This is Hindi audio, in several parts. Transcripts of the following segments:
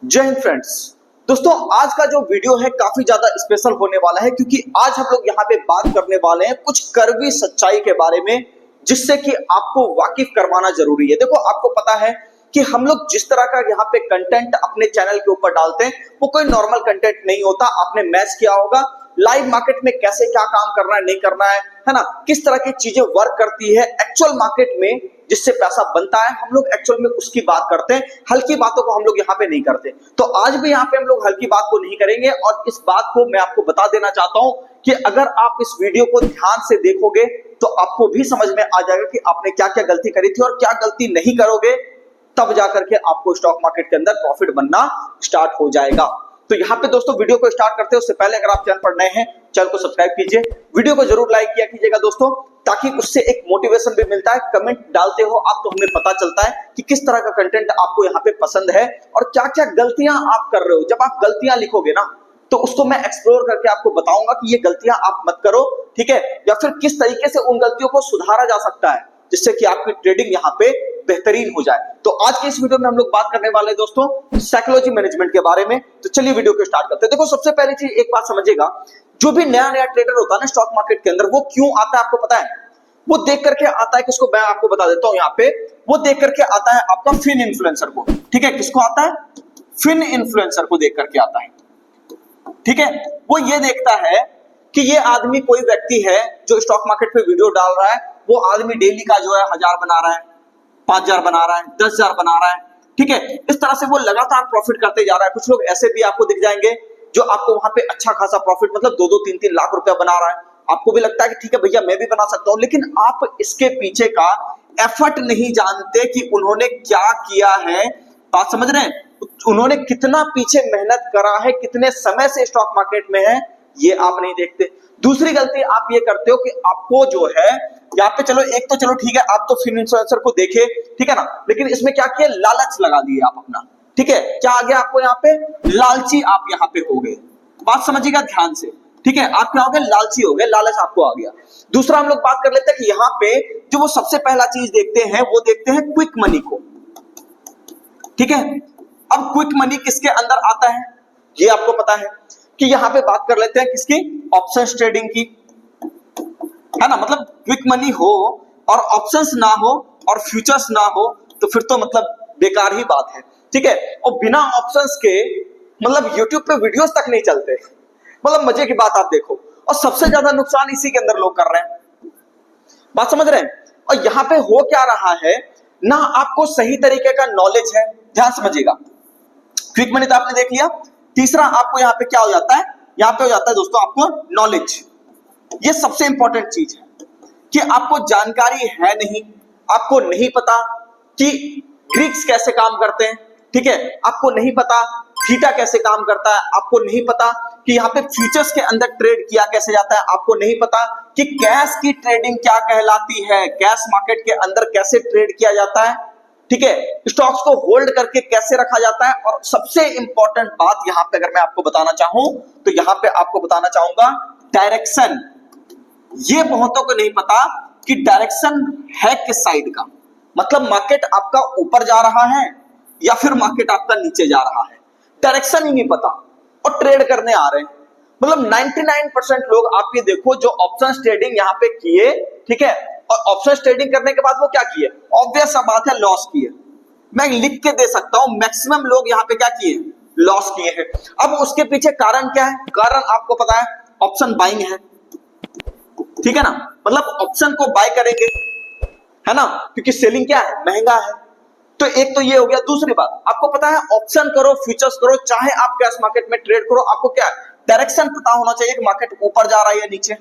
जय हिंद फ्रेंड्स। दोस्तों आज का जो वीडियो है काफी ज्यादा स्पेशल होने वाला है क्योंकि आज हम लोग यहाँ पे बात करने वाले हैं कुछ कड़वी सच्चाई के बारे में जिससे कि आपको वाकिफ करवाना जरूरी है। देखो आपको पता है कि हम लोग जिस तरह का यहाँ पे कंटेंट अपने चैनल के ऊपर डालते हैं वो कोई नॉर्मल कंटेंट नहीं होता। आपने मैच किया होगा लाइव मार्केट में कैसे क्या काम करना है नहीं करना है ना, किस तरह की चीजें वर्क करती है एक्चुअल मार्केट में जिससे पैसा बनता है। हम लोग एक्चुअल में उसकी बात करते हैं, हल्की बातों को हम लोग यहाँ पे नहीं करते। तो आज भी यहाँ पे हम लोग हल्की बात को नहीं करेंगे और इस बात को मैं आपको बता देना चाहता हूं कि अगर आप इस वीडियो को ध्यान से देखोगे तो आपको भी समझ में आ जाएगा कि आपने क्या क्या गलती करी थी और क्या गलती नहीं करोगे, तब जाकर के आपको स्टॉक मार्केट के अंदर प्रॉफिट बनना स्टार्ट हो जाएगा। तो यहाँ पे दोस्तों वीडियो को स्टार्ट करते हैं उससे पहले अगर आप चैनल पर नए हैं चैनल को सब्सक्राइब कीजिए, वीडियो को जरूर लाइक किया कीजिएगा दोस्तों, ताकि उससे एक मोटिवेशन भी मिलता है। कमेंट डालते हो आप तो हमें पता चलता है कि किस तरह का कंटेंट आपको यहाँ पे पसंद है और क्या क्या गलतियां आप कर रहे हो। जब आप गलतियां लिखोगे ना तो उसको मैं एक्सप्लोर करके आपको बताऊंगा कि ये गलतियां आप मत करो, ठीक है, या फिर किस तरीके से उन गलतियों को सुधारा जा सकता है जिससे कि आपकी ट्रेडिंग यहाँ पे बेहतरीन हो जाए। तो आज के इस वीडियो में हम लोग बात करने वाले हैं दोस्तों साइकोलॉजी मैनेजमेंट के बारे में। तो चलिए वीडियो को स्टार्ट करते हैं। देखो सबसे पहली चीज एक बात समझिएगा, जो भी नया नया ट्रेडर होता है ना स्टॉक मार्केट के अंदर, वो क्यों आता है आपको पता है? वो देख करके आता है किसको, मैं आपको बता देता हूं यहाँ पे, वो देख करके आता है आपका फिन इन्फ्लुएंसर को, ठीक है। किसको आता है? फिन इन्फ्लुएंसर को देख करके आता है, ठीक है। वो ये देखता है कि ये आदमी कोई व्यक्ति है जो स्टॉक मार्केट पे वीडियो डाल रहा है, वो आदमी डेली का जो है 1000 बना रहा है, 5000 बना रहा है, 10000 बना रहा है, ठीक है। इस तरह से वो लगातार प्रॉफिट करते जा रहा है। कुछ लोग ऐसे भी आपको दिख जाएंगे जो आपको वहां पे अच्छा खासा प्रॉफिट मतलब 2-2, 3-3 लाख रुपया बना रहा है। आपको भी लगता है कि ठीक है भैया मैं भी बना सकता हूं, लेकिन आप इसके पीछे का एफर्ट नहीं जानते कि उन्होंने क्या किया है। बात समझ रहे हैं? उन्होंने कितना पीछे मेहनत करा है, कितने समय से स्टॉक मार्केट में है, ये आप नहीं देखते। दूसरी गलती आप ये करते हो कि आपको जो है यहाँ पे चलो एक तो चलो ठीक है आप तो फिन इन्फ्लुएंसर को देखे, ठीक है ना, लेकिन इसमें क्या किया, लालच लगा दिए आप अपना, ठीक है। क्या आ गया आपको यहाँ पे? लालची आप यहाँ पे हो गए। बात समझिएगा ध्यान से, ठीक है। आप क्या हो गए? लालची हो गए, लालच आपको आ गया। दूसरा हम लोग बात कर लेते हैं कि यहाँ पे जो वो सबसे पहला चीज देखते हैं वो देखते हैं क्विक मनी को, ठीक है। अब क्विक मनी किसके अंदर आता है ये आपको पता है कि यहाँ पे बात कर लेते हैं किसकी, ऑप्शंस ट्रेडिंग की, है ना। मतलब क्विक मनी हो और ऑप्शंस ना हो और फ्यूचर्स ना हो तो फिर तो मतलब बेकार ही बात है, ठीक है। और बिना ऑप्शंस के मतलब यूट्यूब पे वीडियोस तक नहीं चलते, मतलब मजे की बात आप देखो। और सबसे ज्यादा नुकसान इसी के अंदर लोग कर रहे हैं, बात समझ रहे हैं। और यहाँ पे हो क्या रहा है ना, आपको सही तरीके का नॉलेज है, ध्यान समझिएगा। क्विक मनी तो आपने देख लिया। तीसरा आपको यहाँ पे क्या हो जाता है, यहाँ पे हो जाता है दोस्तों आपको नॉलेज। ये सबसे इंपॉर्टेंट चीज है कि आपको जानकारी है नहीं, आपको नहीं पता कि ग्रीक्स कैसे काम करते हैं, ठीक है। आपको नहीं पता थीटा कैसे काम करता है, आपको नहीं पता कि यहाँ पे फ्यूचर्स के अंदर ट्रेड किया कैसे जाता है, आपको नहीं पता कि कैश की ट्रेडिंग क्या कहलाती है, कैश मार्केट के अंदर कैसे ट्रेड किया जाता है, ठीक है। स्टॉक्स को होल्ड करके कैसे रखा जाता है। और सबसे इंपॉर्टेंट बात यहाँ पे अगर मैं आपको बताना चाहूं तो यहाँ पे आपको बताना चाहूंगा डायरेक्शन। ये बहुतों को नहीं पता कि डायरेक्शन है किस साइड का, मतलब मार्केट आपका ऊपर जा रहा है या फिर मार्केट आपका नीचे जा रहा है, डायरेक्शन ही नहीं पता और ट्रेड करने आ रहे हैं। मतलब 99% लोग आप ये देखो जो ऑप्शंस ट्रेडिंग यहाँ पे किए, ठीक है, और ऑप्शंस ट्रेडिंग करने के बाद वो क्या किए, ऑब्वियस सा बात है लॉस किए। मैं लिख के दे सकता हूं मैक्सिमम लोग यहाँ पे क्या किए, लॉस किए हैं। अब उसके पीछे कारण क्या है? कारण आपको पता है ऑप्शन बाइंग है, ठीक है ना, मतलब ऑप्शन को बाय करेंगे, है ना, क्योंकि सेलिंग क्या है, महंगा है। तो एक तो ये हो गया। दूसरी बात आपको पता है ऑप्शन करो फ्यूचर्स करो चाहे आप कैश मार्केट में ट्रेड करो, आपको क्या डायरेक्शन पता होना चाहिए कि मार्केट ऊपर जा रहा है या नीचे,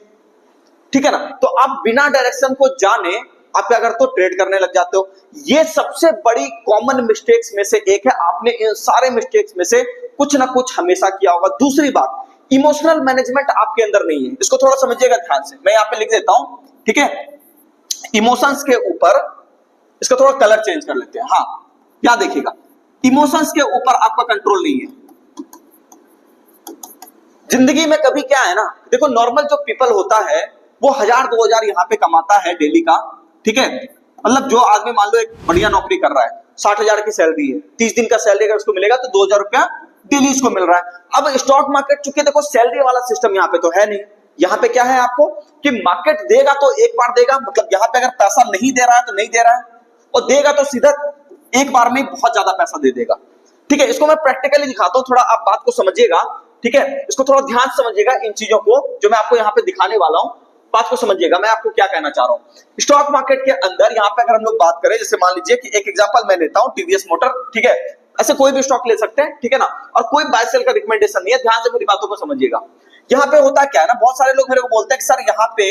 ठीक है ना। तो आप बिना डायरेक्शन को जाने आप क्या करते हो, ट्रेड करने लग जाते हो। ये सबसे बड़ी कॉमन मिस्टेक्स में से एक है, आपने इन सारे मिस्टेक्स में से कुछ ना कुछ हमेशा किया होगा। दूसरी बात इमोशनल मैनेजमेंट आपके अंदर नहीं है, इसको थोड़ा समझिएगा ध्यान से, मैं यहाँ पे लिख देता हूं, ठीक है। इमोशंस के ऊपर इसका थोड़ा कलर चेंज कर लेते हैं। हाँ क्या देखिएगा, इमोशंस के ऊपर आपका कंट्रोल नहीं है। जिंदगी में कभी क्या है ना, देखो नॉर्मल जो पीपल होता है वो 1000-2000 यहाँ पे कमाता है डेली का, ठीक है। मतलब जो आदमी मान लो एक बढ़िया नौकरी कर रहा है 60,000 की सैलरी है, 30 दिन का सैलरी अगर उसको मिलेगा तो 2,000 रुपया डेली उसको मिल रहा है। अब स्टॉक मार्केट चूंकि देखो सैलरी वाला सिस्टम यहाँ पे तो है नहीं, यहाँ पे क्या है आपको कि मार्केट देगा तो एक बार देगा, मतलब यहाँ पे अगर पैसा नहीं दे रहा है तो नहीं दे रहा है, और देगा तो सीधा एक बार में बहुत ज्यादा पैसा दे देगा। ठीक है, इसको मैं प्रैक्टिकली दिखाता हूं, थोड़ा आप बात को समझिएगा। ठीक है, इसको थोड़ा ध्यान से समझिएगा, इन चीजों को जो मैं आपको यहाँ पे दिखाने वाला हूं, बात को समझिएगा मैं आपको क्या कहना चाह रहा हूं। स्टॉक मार्केट के अंदर यहाँ पे अगर हम लोग बात करें, जैसे मान लीजिए कि एक एग्जांपल मैं लेता हूं टीवीएस मोटर, ठीक है, ऐसे कोई भी स्टॉक ले सकते हैं, ठीक है ना, और कोई बाय सेल का रिकमेंडेशन नहीं है, ध्यान से मेरी बातों को समझिएगा। यहाँ पे होता क्या है ना, बहुत सारे लोग मेरे को बोलते हैं कि सर यहाँ पे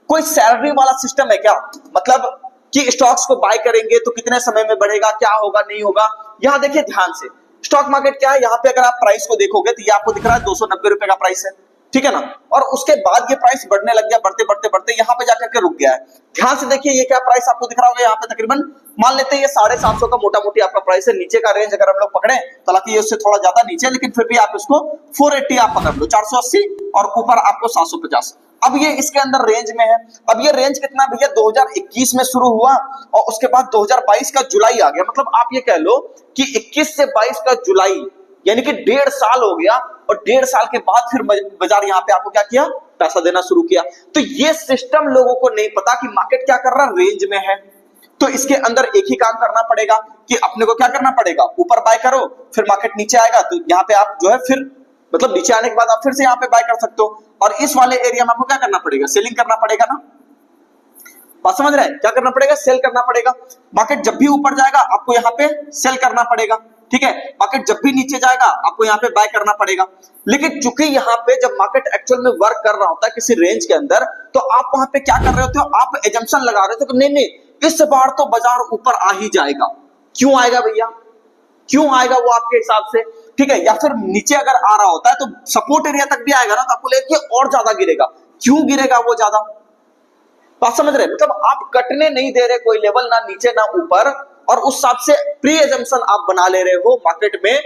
कोई सैलरी वाला सिस्टम है क्या, मतलब कि स्टॉक्स को बाय करेंगे तो कितने समय में बढ़ेगा, क्या होगा नहीं होगा। यहाँ देखिए ध्यान से, स्टॉक मार्केट क्या है, यहाँ पे अगर आप प्राइस को देखोगे तो ये आपको दिख रहा है 290 रुपए का प्राइस है, ठीक है ना, और उसके बाद ये प्राइस बढ़ने लग गया, बढ़ते बढ़ते बढ़ते यहाँ पे जाकर के रुक गया है। ध्यान से देखिए ये क्या प्राइस आपको दिख रहा होगा, यहाँ पे तकरीबन मान लेते हैं ये 750 का मोटा मोटी आपका प्राइस है। नीचे का रेंज अगर हम लोग पकड़े, हालांकि ये उससे थोड़ा ज्यादा नीचे, लेकिन फिर भी आप इसको 480 आप पकड़ लो, 480, और ऊपर आपको 750। अब ये इसके अंदर रेंज में है। अब ये रेंज कितना भैया, 2021 में शुरू हुआ और उसके बाद 2022 का जुलाई आ गया, मतलब आप ये कह लो कि 21 से 22 का जुलाई, यानी कि 1.5 साल हो गया, और 1.5 साल के बाद फिर बाजार यहाँ पे आपको क्या किया, पैसा देना शुरू किया। तो ये सिस्टम लोगों को नहीं पता कि मार्केट क्या कर रहा है, रेंज में है। तो इसके अंदर एक ही काम करना पड़ेगा कि अपने को क्या करना पड़ेगा, ऊपर बाय करो, फिर मार्केट नीचे आएगा तो यहाँ पे आप जो है फिर मतलब नीचे आने के बाद आप फिर से यहाँ पे बाय कर सकते हो, और इस वाले एरिया में आपको क्या करना पड़ेगा, सेलिंग करना पड़ेगा ना। बात समझ रहे हैं, क्या करना पड़ेगा, सेल करना पड़ेगा। मार्केट जब भी ऊपर जाएगा आपको यहाँ पे सेल करना पड़ेगा, ठीक है, मार्केट जब भी नीचे जाएगा आपको यहाँ पे बाय करना पड़ेगा। लेकिन चूंकि यहाँ पे जब मार्केट एक्चुअल में वर्क कर रहा होता है किसी रेंज के अंदर, तो आप वहां पे क्या कर रहे होते हो, आप एजम्पशन लगा रहे हो कि नहीं नहीं इस बार तो बाजार ऊपर आ ही जाएगा। क्यों आएगा भैया, क्यों आएगा वो आपके हिसाब से, ठीक है, या फिर नीचे अगर आ रहा होता है तो सपोर्ट एरिया तक भी आएगा ना, तो आपको लगेगा कि और ज्यादा गिरेगा। क्यों गिरेगा वो ज्यादा, बात समझ रहे हैं, मतलब आप कटने नहीं दे रहे कोई लेवल, ना नीचे ना ऊपर, और उस हिसाब से प्री एजम्पशन आप बना ले रहे हो मार्केट में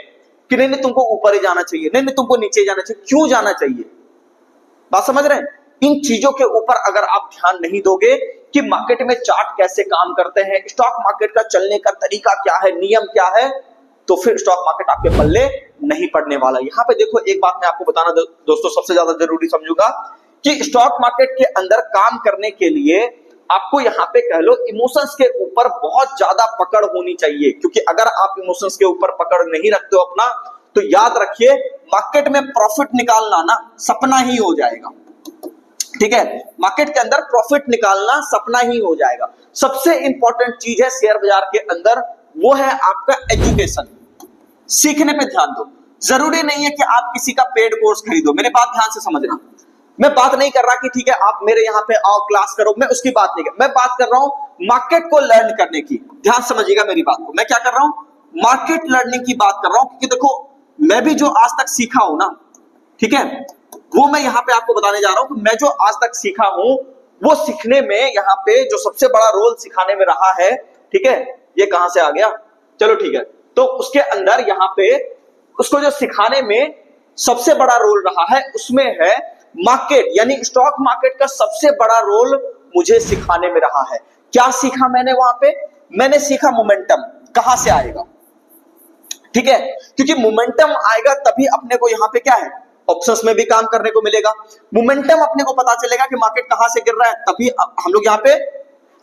कि नहीं नहीं तुमको ऊपर ही जाना चाहिए, नहीं नहीं तुमको नीचे जाना चाहिए। क्यों जाना चाहिए, बात समझ रहे हैं। इन चीजों के ऊपर अगर आप ध्यान नहीं दोगे कि मार्केट में चार्ट कैसे काम करते हैं, स्टॉक मार्केट का चलने का तरीका क्या है, नियम क्या है, तो फिर स्टॉक मार्केट आपके पल्ले नहीं पड़ने वाला। यहां पे देखो एक बात मैं आपको बताना दोस्तों सबसे ज्यादा जरूरी समझूंगा कि स्टॉक मार्केट के अंदर काम करने के लिए आपको यहाँ पे कह लो इमोशंस के ऊपर बहुत ज्यादा पकड़ होनी चाहिए, क्योंकि अगर आप इमोशंस के ऊपर पकड़ नहीं रखते हो अपना, तो याद रखिए मार्केट में प्रॉफिट निकालना ना सपना ही हो जाएगा। ठीक है, मार्केट के अंदर प्रॉफिट निकालना सपना ही हो जाएगा। सबसे इंपॉर्टेंट चीज है शेयर बाजार के अंदर, वो है आपका एजुकेशन। सीखने पे ध्यान दो। जरूरी नहीं है कि आप किसी का पेड कोर्स खरीदो, मेरे बात ध्यान से समझना। मैं बात नहीं कर रहा कि ठीक है आप मेरे यहाँ पे आओ क्लास करो, मैं उसकी बात नहीं कर, मैं बात कर रहा हूं मार्केट को लर्न करने की। ध्यान समझिएगा मेरी बात को, मैं क्या कर रहा हूं, मार्केट लर्निंग की बात कर रहा हूं, क्योंकि देखो मैं भी जो आज तक सीखा हूं ना, ठीक है, वो मैं यहाँ पे आपको बताने जा रहा हूं कि मैं जो आज तक सीखा हूं वो सीखने में यहाँ पे जो सबसे बड़ा रोल सिखाने में रहा है, ठीक है, ये कहां से आ गया, चलो ठीक है, तो उसके अंदर यहाँ पे उसको जो सिखाने में सबसे बड़ा रोल रहा है उसमें है मार्केट, यानी स्टॉक मार्केट का सबसे बड़ा रोल मुझे सिखाने में रहा है। क्या सीखा मैंने वहां पे, मैंने सीखा मोमेंटम कहां से आएगा, ठीक है, क्योंकि मोमेंटम आएगा तभी अपने को यहाँ पे क्या है, ऑप्शंस में भी काम करने को मिलेगा। मोमेंटम अपने को पता चलेगा कि मार्केट कहां से गिर रहा है, तभी हम लोग यहाँ पे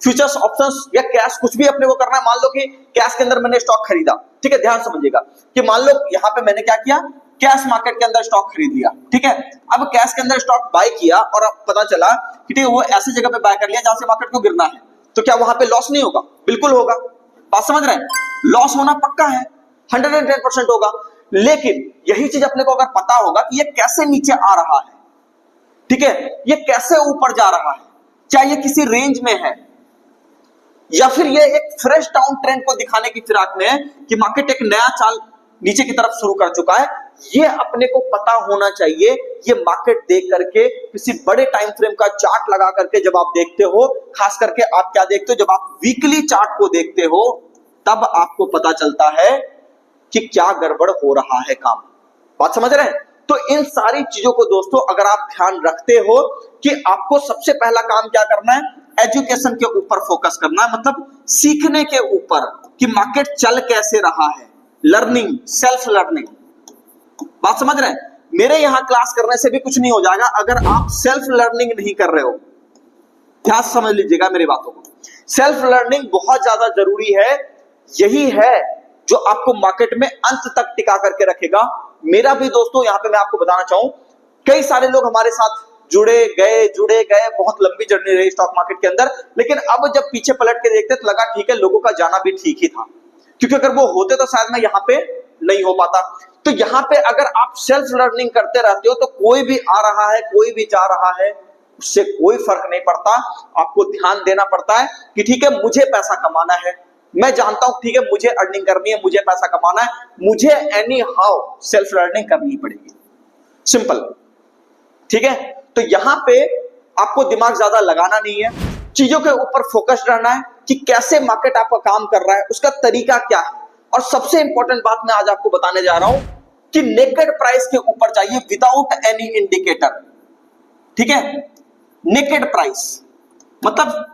फ्यूचर्स, ऑप्शंस या कैश कुछ भी अपने को करना है। मान लो कि कैश के अंदर मैंने स्टॉक खरीदा, ठीक है, ध्यान समझिएगा कि मान लो यहाँ पे मैंने क्या किया, कैश मार्केट के अंदर स्टॉक खरीद लिया, ठीक है, अब कैश के अंदर स्टॉक बाय किया और अब पता चला कि ठीक है वो ऐसी जगह पे बाय कर लिया जहां से मार्केट को गिरना है, तो क्या वहां पे लॉस नहीं होगा, बिल्कुल होगा। बात समझ रहे हैं, लॉस होना पक्का है, 110% होगा। लेकिन यही चीज अपने को अगर पता होगा कि ये कैसे नीचे आ रहा है, ठीक है, ये कैसे ऊपर जा रहा है, क्या ये किसी रेंज में है या फिर ये एक फ्रेश डाउन ट्रेंड को दिखाने की फिराक में है कि मार्केट एक नया चाल नीचे की तरफ शुरू कर चुका है, ये अपने को पता होना चाहिए। ये मार्केट देख करके किसी बड़े टाइम फ्रेम का चार्ट लगा करके जब आप देखते हो, खास करके आप क्या देखते हो, जब आप वीकली चार्ट को देखते हो तब आपको पता चलता है कि क्या गड़बड़ हो रहा है काम। बात समझ रहे हैं, तो इन सारी चीजों को दोस्तों अगर आप ध्यान रखते हो कि आपको सबसे पहला काम क्या करना है, एजुकेशन के ऊपर फोकस करना है, मतलब सीखने के ऊपर कि मार्केट चल कैसे रहा है, लर्निंग, सेल्फ लर्निंग। बात समझ रहे हैं? मेरे यहां क्लास करने से भी कुछ नहीं हो जाएगा अगर आप सेल्फ लर्निंग नहीं कर रहे हो। ध्यान समझ लीजिएगा मेरी बातों को। सेल्फ लर्निंग बहुत ज्यादा जरूरी है, यही है जो आपको मार्केट में अंत तक टिका करके रखेगा। मेरा भी दोस्तों यहां पे मैं आपको बताना चाहूं, कई सारे लोग हमारे साथ जुड़े गए, बहुत लंबी जर्नी रही स्टॉक मार्केट के अंदर, लेकिन अब जब पीछे पलट के देखते तो लगा ठीक है, लोगों का जाना भी ठीक ही था, क्योंकि अगर वो होते तो शायद मैं यहां पे नहीं हो पाता। तो यहां पे अगर आप सेल्फ लर्निंग करते रहते हो तो कोई भी आ रहा है, कोई भी जा रहा है, उससे कोई फर्क नहीं पड़ता। आपको ध्यान देना पड़ता है कि ठीक है, मुझे पैसा कमाना है, मैं जानता हूं ठीक है, मुझे अर्निंग करनी है, मुझे पैसा कमाना है, मुझे एनी हाउ सेल्फ लर्निंग करनी पड़ेगी। सिंपल, ठीक है। तो यहां पे आपको दिमाग ज्यादा लगाना नहीं है, चीजों के ऊपर फोकस रहना है कि कैसे मार्केट आपका काम कर रहा है, उसका तरीका क्या है। और सबसे इंपॉर्टेंट बात मैं आज आपको बताने जा रहा हूं कि नेकेड प्राइस के ऊपर चाहिए विदाउट एनी इंडिकेटर, ठीक है। नेकेड प्राइस मतलब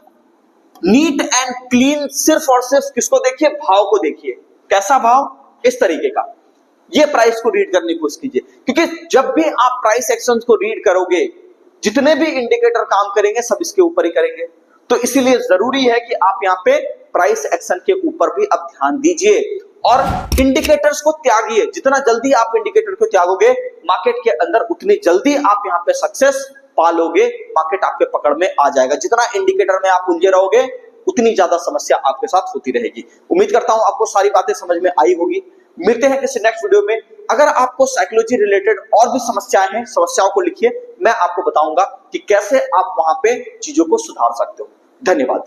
नीट एंड क्लीन, सिर्फ और सिर्फ किसको देखिए, भाव को देखिए। कैसा भाव? इस तरीके का। ये प्राइस को रीड करने की कोशिश कीजिए, क्योंकि जब भी आप प्राइस एक्शंस को रीड करोगे, जितने भी इंडिकेटर काम करेंगे सब इसके ऊपर ही करेंगे। तो इसीलिए जरूरी है कि आप यहाँ पे प्राइस एक्शन के ऊपर भी अब ध्यान दीजिए और इंडिकेटर्स को त्यागिए। जितना जल्दी आप इंडिकेटर को त्यागोगे मार्केट के अंदर, उतनी जल्दी आप यहाँ पे सक्सेस पालोगे, मार्केट आपके पकड़ में आ जाएगा। जितना इंडिकेटर में आप उलझे रहोगे उतनी ज्यादा समस्या आपके साथ होती रहेगी। उम्मीद करता हूं आपको सारी बातें समझ में आई होगी। मिलते हैं किसी नेक्स्ट वीडियो में। अगर आपको साइकोलॉजी रिलेटेड और भी समस्याएं हैं, समस्याओं को लिखिए, मैं आपको बताऊंगा कि कैसे आप वहां पे चीजों को सुधार सकते हो। धन्यवाद।